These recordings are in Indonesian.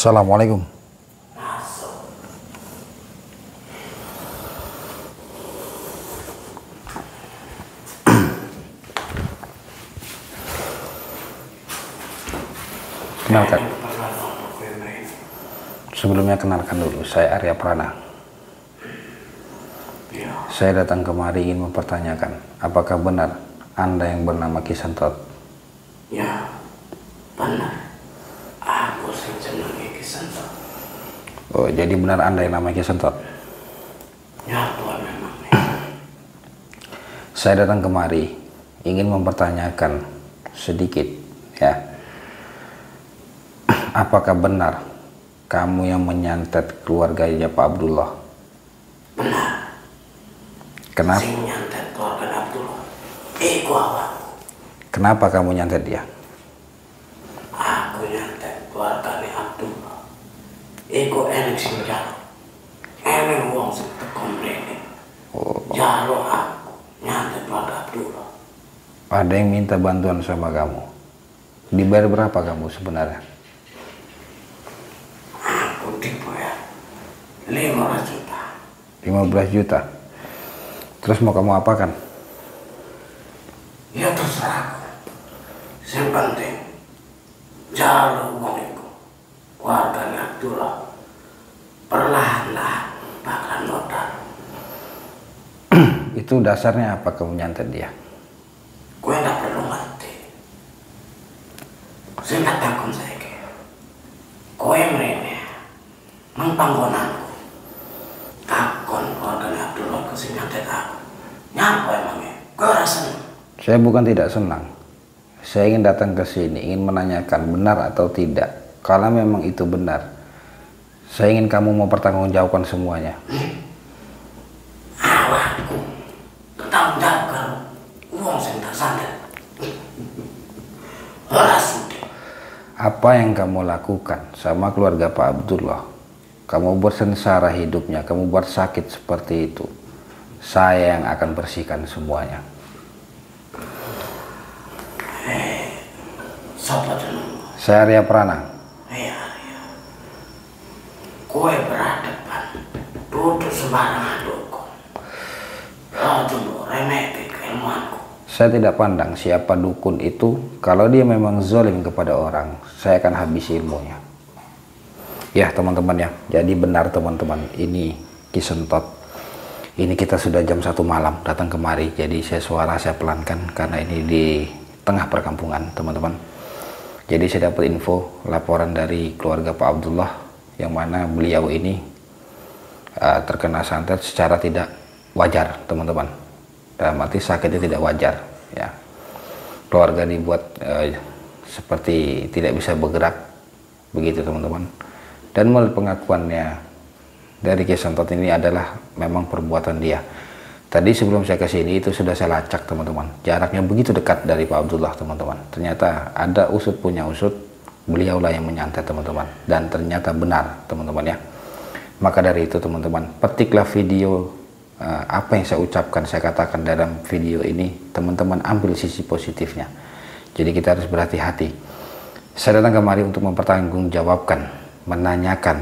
Assalamualaikum. Kenalkan. Sebelumnya kenalkan dulu, saya Arya Prana. Saya datang kemari ingin mempertanyakan, apakah benar Anda yang bernama Ki Sentot? Ya, benar. Aku senjenenge Ki Sentot. Oh, jadi benar Anda yang namanya Ki Sentot? Ya, Tuhan memang. Saya datang kemari ingin mempertanyakan sedikit, ya. Apakah benar kamu yang menyantet keluarga Pak Abdullah? Benar. Kenapa? Sing nyantet keluarga Abdullah. Iku awakku. Kenapa kamu nyantet dia? Aku nyantet keluarga Abdullah. Iku enek sing jaluk. Enek wong sing teko mrene. Jaluk aku nyantet keluarga Abdullah. Ada yang minta bantuan sama kamu. Dibayar berapa kamu sebenarnya? Aku dibayar 15 juta. 15 juta. Terus mau kamu apakan? Ya terserah aku. Yang penting jaluk wong iku. Keluarga Abdullah perlahan-lahan bakal modal. Itu dasarnya apa kamu nyantet dia? Gue gak perlu ngerti. Saya gak takut saya kayak. Gue merene mengpanggonanku. Takon keluarga Abdullah kesini nyantet aku. Nyapa emangnya? Gue rasanya. Saya bukan tidak senang. Saya ingin datang ke sini, ingin menanyakan benar atau tidak. Kalau memang itu benar, saya ingin kamu mau pertanggungjawabkan semuanya. Awakku bertanggung jawab kalau uang sing tak sadar. Ora sudi. Apa yang kamu lakukan sama keluarga Pak Abdullah? Kamu bersengsara hidupnya, kamu buat sakit seperti itu. Saya yang akan bersihkan semuanya. Siapa jenengmu? Saya Arya Prana. Iya. Kue berhadapan, duduk sembarangan dukun. Kau tunggu remeti keilmuanku. Saya tidak pandang siapa dukun itu. Kalau dia memang zalim kepada orang, saya akan habisi ilmunya. Ya teman-teman ya, jadi benar teman-teman, ini Ki Sentot. Ini kita sudah jam 1 malam datang kemari, jadi suara saya pelankan karena ini di tengah perkampungan teman-teman. Jadi saya dapat info laporan dari keluarga Pak Abdullah yang mana beliau ini terkena santet secara tidak wajar teman-teman. Dalam arti sakitnya tidak wajar ya. Keluarga dibuat seperti tidak bisa bergerak begitu teman-teman. Dan menurut pengakuannya dari Ki Sentot ini adalah memang perbuatan dia. Tadi sebelum saya ke sini itu sudah saya lacak teman-teman. Jaraknya begitu dekat dari Pak Abdullah teman-teman. Ternyata ada usut punya usut, beliaulah yang menyantet teman-teman. Dan ternyata benar teman-teman ya. Maka dari itu teman-teman, petiklah video apa yang saya ucapkan, saya katakan dalam video ini. Teman-teman ambil sisi positifnya. Jadi kita harus berhati-hati. Saya datang kemari untuk mempertanggungjawabkan, menanyakan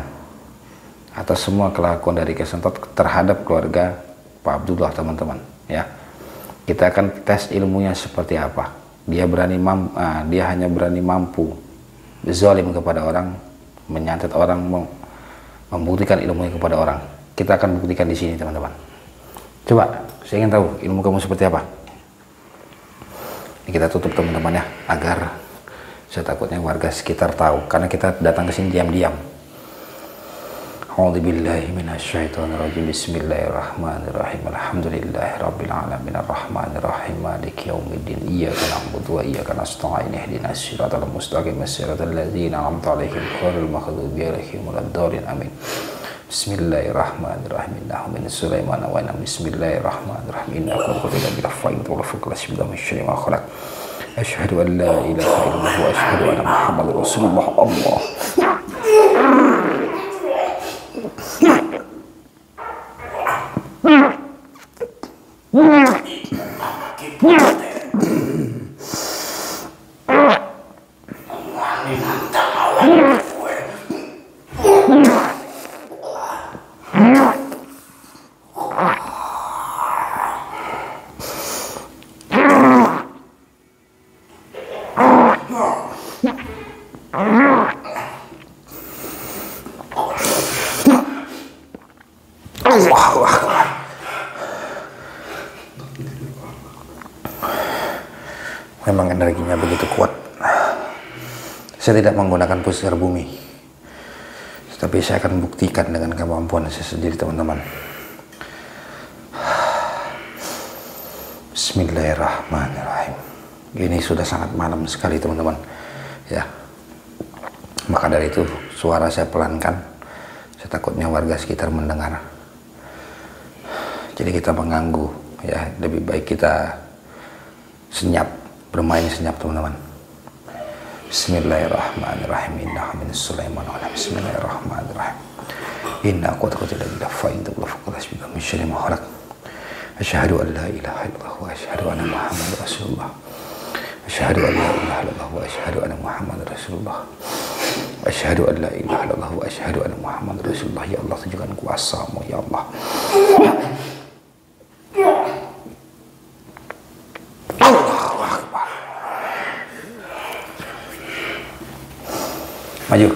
atas semua kelakuan dari Ki Sentot terhadap keluarga Pak Abdullah teman-teman ya. Kita akan tes ilmunya seperti apa. Dia hanya berani mampu zalim kepada orang, menyantet orang, membuktikan ilmunya kepada orang. Kita akan buktikan di sini teman-teman. Coba, saya ingin tahu ilmu kamu seperti apa. Ini kita tutup teman-teman ya, agar saya takutnya warga sekitar tahu, karena kita datang ke sini diam-diam. A'udzubillahi minasyaitonirrajim. Bismillahirrahmanirrahim. Alhamdulillahirabbil alamin arrahmanirrahim maliki yaumiddin. Iyyaka na'budu wa iyyaka nasta'in. Ihdinas siratal mustaqim siratal ladzina an'amta 'alaihim ghairil maghdubi 'alaihim waladdallin. Amin. Bismillahirrahmanirrahim. Innahu min Sulaiman wa inna bismillahirrahmanirrahim. Innahu qadira bil fa'i wa fukla sibda min syarri ma khalaq. Asyhadu an la ilaha illallah wa asyhadu anna Muhammadar Rasulullah. Allah. Allahu Akbar. Memang energinya begitu kuat. Saya tidak menggunakan pusar bumi, tapi saya akan buktikan dengan kemampuan saya sendiri, teman-teman. Bismillahirrahmanirrahim. Ini sudah sangat malam sekali, teman-teman. Ya, maka dari itu suara saya pelankan. Saya takutnya warga sekitar mendengar. Jadi kita mengganggu. Ya, lebih baik kita senyap, bermain senyap, teman-teman. Bismillahirrahmanirrahim. Innahu min Sulaiman wa bismillahirrahmanirrahim. Inna qudratu lillahi fa in taqulu faqad min syarri ma khalaq. Asyhadu an la ilaha illallah wa asyhadu anna Muhammadar Rasulullah. Asyhadu an la ilaha illallah wa asyhadu anna Muhammadar Rasulullah. Asyhadu an la ilaha illallah wa asyhadu anna Muhammadar Rasulullah. Ya Allah, tunjukkan kuasa-Mu, ya Allah. Allahu Akbar. Maju.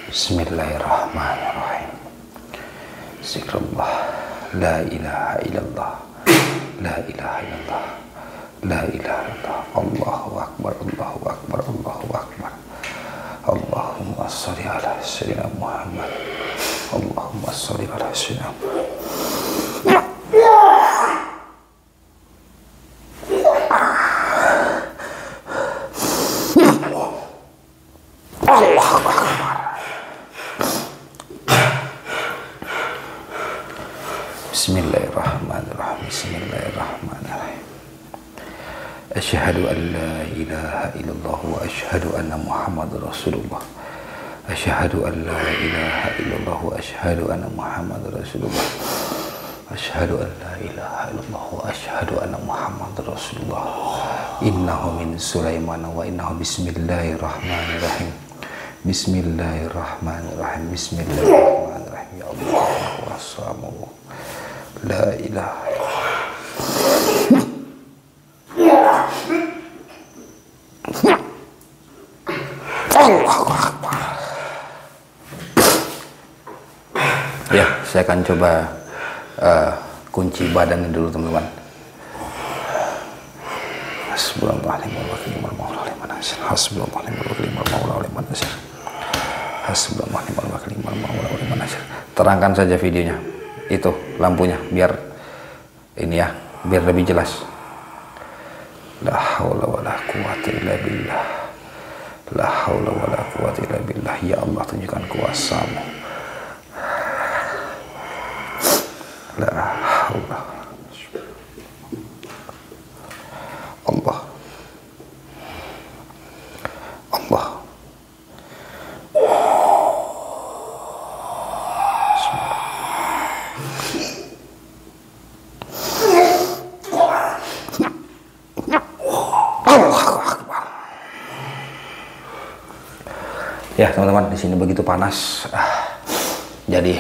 Bismillahirrahmanirrahim. Zikrullah. La ilaha illallah. La ilaha illallah. La ilaha illallah. Allahu Akbar. Allahu Akbar. Allahu Akbar. Allahumma sholli ala sayyidina Muhammad. Allahumma sholli ala sayyidina Muhammad. Allahu Akbar. Bismillahirrahmanirrahim. Bismillahirrahmanirrahim. Asyhadu an la ilaha illallah wa asyhadu anna Muhammadar Rasulullah. Asyhadu an la ilaha illallah wa asyhadu anna Muhammadar Rasulullah. Asyhadu an la ilaha illallah wa asyhadu anna Muhammadar Rasulullah. Innahu min Sulaiman wa innahu bismillahirrahmanirrahim. Bismillahirrahmanirrahim. Bismillahirrahmanirrahim. Ya Allah, kuasa-Mu. La ilaha Allahu Akbar. Ya, saya akan coba kunci badannya dulu, teman-teman. Hasbunallahu wa ni'mal wakil, ni'mal maula wa ni'mal nasir. Hasbunallahu wa ni'mal wakil, ni'mal maula wa ni'mal nasir. Hasbunallahu wa ni'mal wakil, ni'mal maula wa ni'mal nasir. Terangkan saja videonya. Itu lampunya biar ini ya, biar lebih jelas. La haula wala quwwata illa billah. La haula wala quwwata illa billah. Ya Allah, tunjukkan kuasa-Mu. La haula. Allah. Allah. Ya teman-teman, di sini begitu panas. Jadi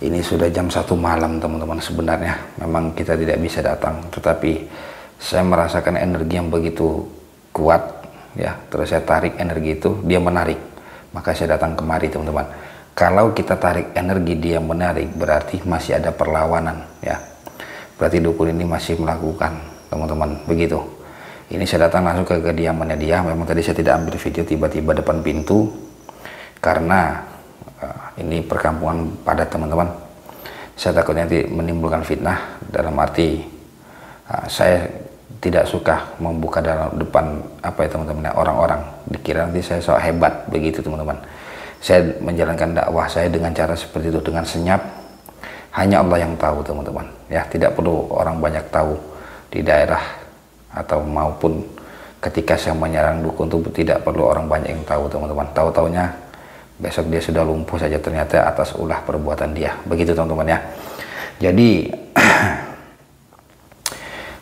ini sudah jam 1 malam, teman-teman. Sebenarnya memang kita tidak bisa datang, tetapi saya merasakan energi yang begitu kuat, ya. Terus saya tarik energi itu, dia menarik. Maka saya datang kemari, teman-teman. Kalau kita tarik energi dia menarik, berarti masih ada perlawanan, ya. Berarti dukun ini masih melakukan, teman-teman. Begitu. Ini saya datang langsung ke kediamannya dia. Memang tadi saya tidak ambil video tiba-tiba depan pintu karena ini perkampungan padat, teman-teman. Saya takutnya nanti menimbulkan fitnah, dalam arti saya tidak suka membuka dalam depan apa ya, teman-teman, orang-orang dikira nanti saya sok hebat begitu, teman-teman. Saya menjalankan dakwah saya dengan cara seperti itu, dengan senyap. Hanya Allah yang tahu, teman-teman. Ya, tidak perlu orang banyak tahu di daerah atau maupun ketika saya menyerang dukun itu tidak perlu orang banyak yang tahu, teman-teman. Tahu-taunya besok dia sudah lumpuh saja ternyata atas ulah perbuatan dia. Begitu, teman-teman, ya. Jadi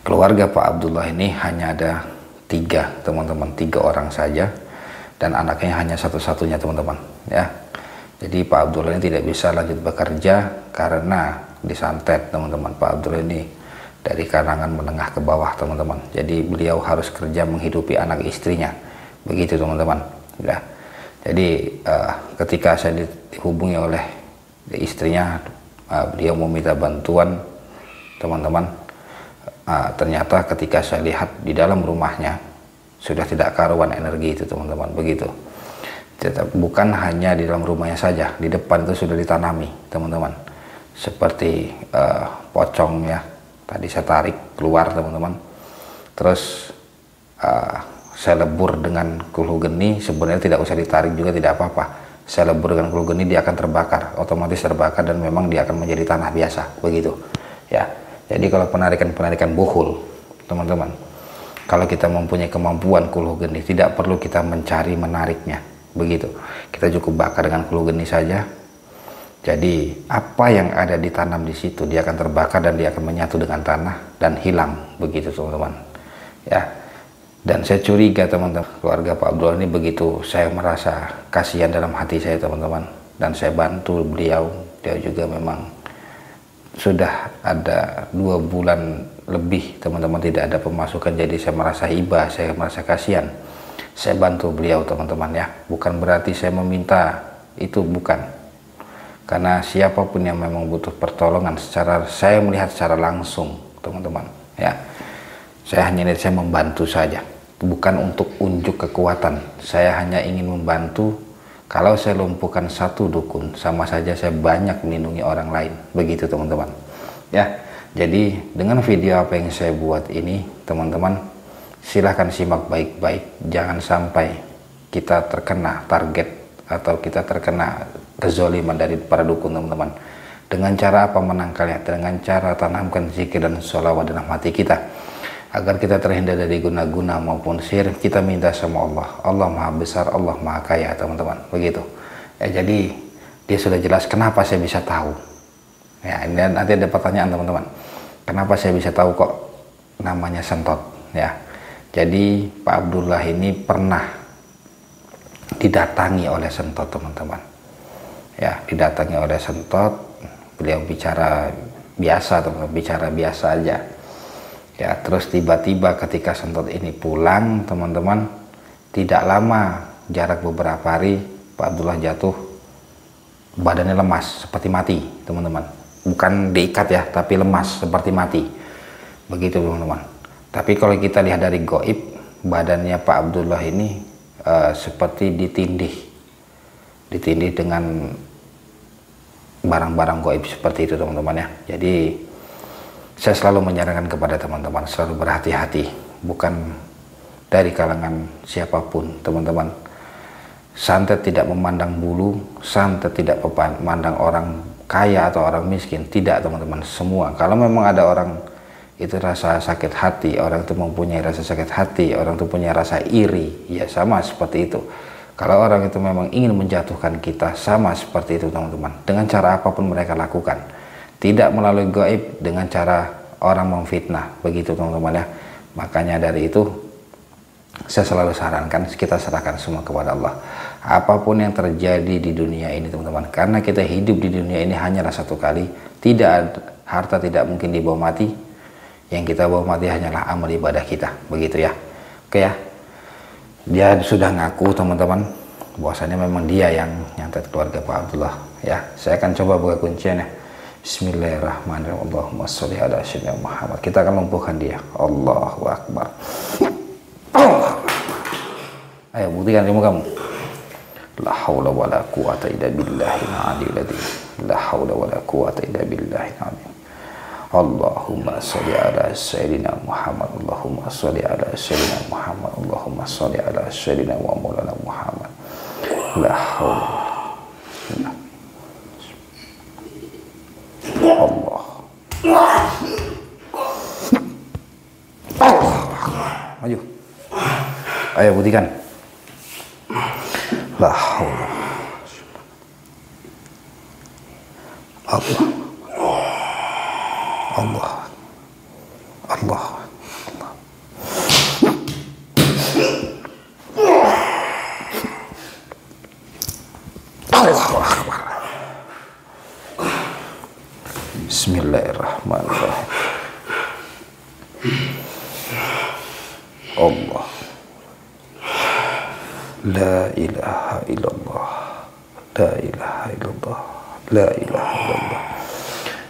keluarga Pak Abdullah ini hanya ada 3, teman-teman, 3 orang saja, dan anaknya hanya satu-satunya, teman-teman, ya. Jadi Pak Abdullah ini tidak bisa lanjut bekerja karena disantet, teman-teman. Pak Abdullah ini dari kalangan menengah ke bawah teman-teman. Jadi beliau harus kerja menghidupi anak istrinya, begitu teman-teman ya. Jadi ketika saya dihubungi oleh istrinya, beliau meminta bantuan teman-teman. Ternyata ketika saya lihat di dalam rumahnya sudah tidak karuan energi itu teman-teman, begitu. Bukan hanya di dalam rumahnya saja, di depan itu sudah ditanami teman-teman, seperti pocong ya, tadi saya tarik keluar teman-teman, terus saya lebur dengan kuluh geni. Sebenarnya tidak usah ditarik juga, tidak apa-apa. Saya lebur dengan kuluh geni, dia akan terbakar, otomatis terbakar, dan memang dia akan menjadi tanah biasa, begitu ya. Jadi kalau penarikan buhul teman-teman, kalau kita mempunyai kemampuan kuluh geni, tidak perlu kita mencari menariknya, begitu. Kita cukup bakar dengan kuluh geni saja. Jadi apa yang ada ditanam di situ, dia akan terbakar dan dia akan menyatu dengan tanah dan hilang, begitu teman-teman ya. Dan saya curiga teman-teman, keluarga Pak Abdullah ini, begitu saya merasa kasihan dalam hati saya teman-teman, dan saya bantu beliau. Dia juga memang sudah ada 2 bulan lebih teman-teman tidak ada pemasukan, jadi saya merasa iba, saya merasa kasihan. Saya bantu beliau teman-teman ya, bukan berarti saya meminta itu, bukan. Karena siapapun yang memang butuh pertolongan, saya melihat secara langsung teman-teman ya, saya hanya niat saya membantu saja, bukan untuk unjuk kekuatan. Saya hanya ingin membantu. Kalau saya lumpuhkan satu dukun, sama saja saya banyak melindungi orang lain, begitu teman-teman ya. Jadi dengan video apa yang saya buat ini teman-teman, silahkan simak baik-baik, jangan sampai kita terkena target atau kita terkena kezoliman dari para dukun teman-teman. Dengan cara apa menangkalnya? Dengan cara tanamkan zikir dan sholawat dalam hati kita, agar kita terhindar dari guna-guna maupun sihir. Kita minta sama Allah. Allah Maha Besar, Allah Maha Kaya teman-teman, begitu ya. Jadi dia sudah jelas kenapa saya bisa tahu ya. Ini nanti ada pertanyaan teman-teman, kenapa saya bisa tahu kok namanya Sentot ya. Jadi Pak Abdullah ini pernah didatangi oleh Sentot teman-teman ya, didatangi oleh Sentot. Beliau bicara biasa teman-teman, bicara biasa aja ya. Terus tiba-tiba ketika Sentot ini pulang teman-teman, tidak lama, jarak beberapa hari, Pak Abdullah jatuh, badannya lemas seperti mati teman-teman. Bukan diikat ya, tapi lemas seperti mati, begitu teman-teman. Tapi kalau kita lihat dari goib, badannya Pak Abdullah ini seperti ditindih dengan barang-barang goib seperti itu teman-teman ya. Jadi saya selalu menyarankan kepada teman-teman selalu berhati-hati, bukan dari kalangan siapapun teman-teman. Santet tidak memandang bulu, santet tidak memandang orang kaya atau orang miskin, tidak teman-teman. Semua, kalau memang ada orang itu rasa sakit hati, orang itu mempunyai rasa sakit hati, orang itu punya rasa iri, ya sama seperti itu. Kalau orang itu memang ingin menjatuhkan kita, sama seperti itu teman-teman. Dengan cara apapun mereka lakukan, tidak melalui gaib, dengan cara orang memfitnah, begitu teman-teman ya. Makanya dari itu saya selalu sarankan kita serahkan semua kepada Allah. Apapun yang terjadi di dunia ini teman-teman, karena kita hidup di dunia ini hanyalah satu kali, tidak harta tidak mungkin dibawa mati. Yang kita bawa mati hanyalah amal ibadah kita, begitu ya. Oke ya, dia sudah ngaku teman-teman bahwasanya memang dia yang nyantet keluarga Pak Abdullah ya. Saya akan coba buka kuncinya. Bismillahirrahmanirrahim. Allahumma sholli ala sayyidina Muhammad. Kita akan lumpuhkan dia. Allahu Akbar. Ayo buktikan ilmu kamu. La haula wala quwata illa billahil aliyil azim. La haula wala quwata illa billahil azim. Allahumma sholli ala sayyidina Muhammad. Allahumma sholli ala sayyidina Muhammad. Allahumma sholli ala sayyidina wa maulana Muhammad. La haula Allah. Maju. Ayo buktikan. La haula. Allah. Allah. Allah. Allahu Akbar. Bismillahirrahmanirrahim. Allah. La ilaha illallah. La ilaha illallah. La ilaha illallah.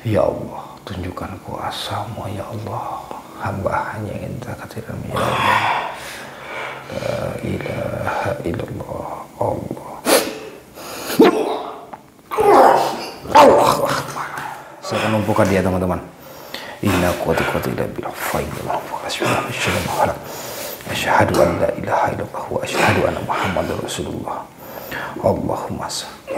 Ya Allah, tunjukkan kuasa-Mu ya Allah. Hamba hanya ingin takatiran ya Allah. La ilaha illallah. Allah. Allahu Akbar. Saya akan lumpuhkan dia teman-teman. Inna quwwata illa billah. Asyhadu an la ilaha illallah wa asyhadu anna Muhammadar Rasulullah. Allahumma salli.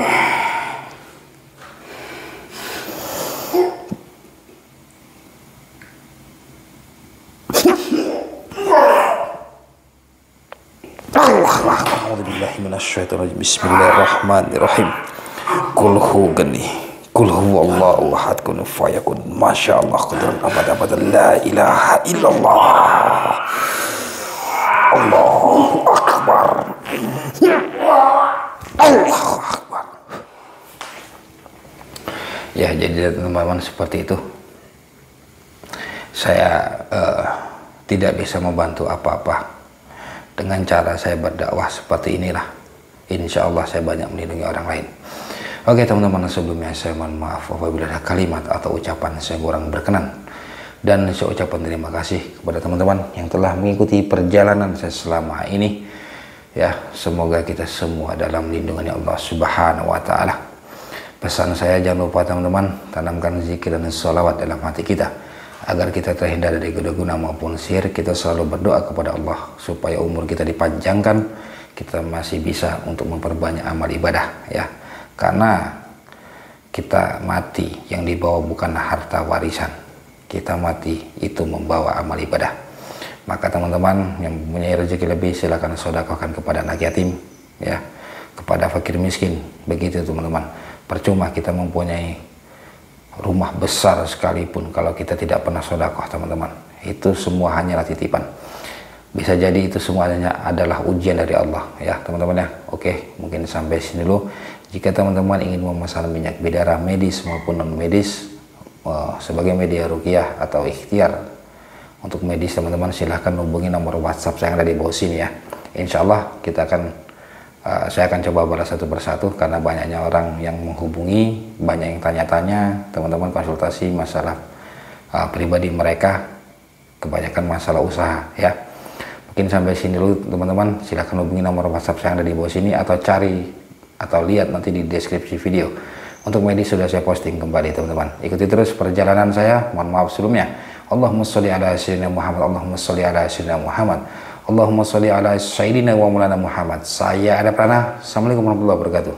A'udzubillahi minasyaitonir rajim. Bismillahirrahmanirrahim. Qul huwallahu ahad, kun fayakun. Masyaallah, qadran abad la ilaha illallah. Allahu akbar. Allahu akbar. Ya, jadi teman-teman seperti itu. Saya tidak bisa membantu apa-apa dengan cara saya berdakwah seperti inilah. Insya Allah saya banyak melindungi orang lain. Oke teman-teman, sebelumnya saya mohon maaf apabila ada kalimat atau ucapan saya kurang berkenan, dan saya ucapkan terima kasih kepada teman-teman yang telah mengikuti perjalanan saya selama ini. Ya, semoga kita semua dalam lindungan Allah Subhanahu wa Ta'ala. Pesan saya, jangan lupa teman-teman, tanamkan zikir dan sholawat dalam hati kita agar kita terhindar dari goda-guna maupun sihir. Kita selalu berdoa kepada Allah supaya umur kita dipanjangkan, kita masih bisa untuk memperbanyak amal ibadah ya. Karena kita mati yang dibawa bukanlah harta warisan, kita mati itu membawa amal ibadah. Maka teman-teman yang mempunyai rezeki lebih silakan sedekahkan kepada anak yatim ya, kepada fakir miskin. Begitu teman-teman. Percuma kita mempunyai rumah besar sekalipun kalau kita tidak pernah sedekah teman-teman. Itu semua hanyalah titipan. Bisa jadi itu semuanya adalah ujian dari Allah ya teman-teman ya. Oke, mungkin sampai sini dulu. Jika teman-teman ingin memesan minyak bidara medis maupun non medis sebagai media ruqyah atau ikhtiar untuk medis, teman-teman silahkan hubungi nomor WhatsApp saya yang ada di bawah sini ya. Insya Allah saya akan coba balas satu persatu karena banyaknya orang yang menghubungi, banyak yang tanya-tanya, teman-teman konsultasi masalah pribadi mereka, kebanyakan masalah usaha ya. Mungkin sampai sini dulu teman-teman, silahkan hubungi nomor WhatsApp saya yang ada di bawah sini atau cari atau lihat nanti di deskripsi video. Untuk medis sudah saya posting kembali teman-teman. Ikuti terus perjalanan saya. Mohon maaf sebelumnya. Allahumma sholli ala sayyidina Muhammad. Allahumma sholli ala sayyidina Muhammad. Allahumma sholli ala sayyidina wa maulana Muhammad. Saya Adab Rana. Assalamualaikum warahmatullahi wabarakatuh.